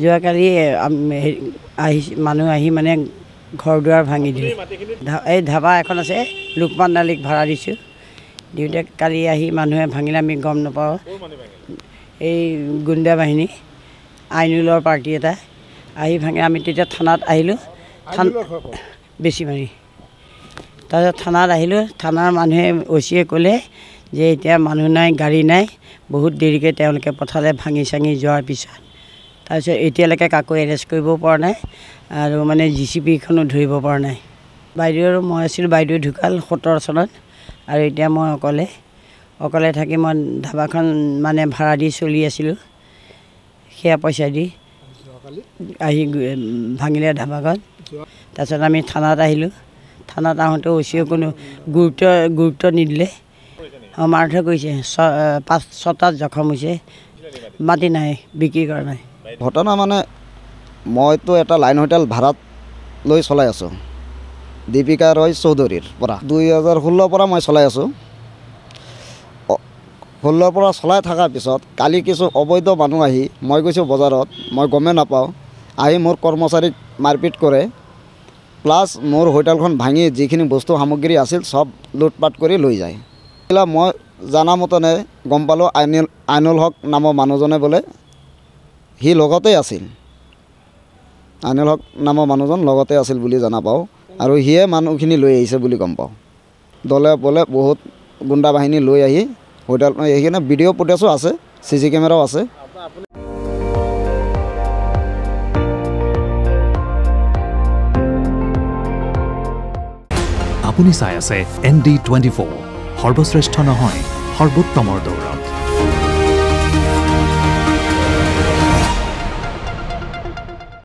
যোৱাকালি মানুহ আহি মানে ঘৰ দুৱাৰ ভাঙি দিলে। এই ধাবা এখন আছে, লোকমান আলীক ভাড়া দিছোঁ। দিওঁতে কালি আহি মানুহে ভাঙিলে, আমি গম নাপাওঁ। এই গুণ্ডা বাহিনী আইনুলৰ পাৰ্টি এটা আহি ভাঙে। আমি তেতিয়া থানাত আহিলোঁ, বেছি মাৰি। তাৰপিছত থানাত আহিলোঁ। থানাৰ মানুহে অচিয়ে ক'লে যে এতিয়া মানুহ নাই, গাড়ী নাই, বহুত দেৰিকৈ তেওঁলোকে পঠালে ভাঙি চাঙি যোৱাৰ পিছত। তাৰপিছত এতিয়ালৈকে কাকো এৰেষ্ট কৰিব পৰা নাই আৰু মানে JCBখনো ধৰিব পৰা নাই। বাইদেউ আৰু মই আছিলোঁ। বাইদেউ ঢুকাল 17 চনত আৰু এতিয়া মই অকলে থাকি মই ধাবাখন মানে ভাড়া দি চলি আছিলোঁ। সেয়া পইচা দি আহি ভাঙিলে ধাবাখন। তাৰপিছত আমি থানাত আহিলোঁ। থানাত আহোঁতে অচিয়ে কোনো গুৰুত্ব নিদিলে। মাৰধৰ কৰিছে, 5-6টা জখম হৈছে। মাটি নাই, বিক্ৰী কৰা নাই। ঘটনা মানে মইতো এটা লাইন হোটেল ভাড়াত লৈ চলাই আছোঁ, দীপিকা ৰয় চৌধুৰীৰ পৰা। 2016 পৰা মই চলাই আছোঁ। 16 পৰা চলাই থকাৰ পিছত কালি কিছু অবৈধ মানুহ আহি, মই গৈছোঁ বজাৰত, মই গমেই নাপাওঁ, আহি মোৰ কৰ্মচাৰীক মাৰপিট কৰে, প্লাছ মোৰ হোটেলখন ভাঙি যিখিনি বস্তু সামগ্ৰী আছিল চব লুটপাট কৰি লৈ যায়। মই জানা মতনে গম পালোঁ আইনুল হক নামৰ মানুহজনে বোলে সি লগতে আছিল। আইনুল হক নামৰ মানুহজন লগতে আছিল বুলি জনা পাওঁ আৰু সিয়ে মানুহখিনি লৈ আহিছে বুলি গম পাওঁ। দলে বোলে বহুত গুণ্ডা বাহিনী লৈ আহি হোটেল, এইখিনি ভিডিঅ' ফুটেজো আছে, CC কেমেৰাও আছে। আপুনি চাই আছে ND24, সৰ্বশ্ৰেষ্ঠ নহয়, সৰ্বোত্তমৰ দৌৰত।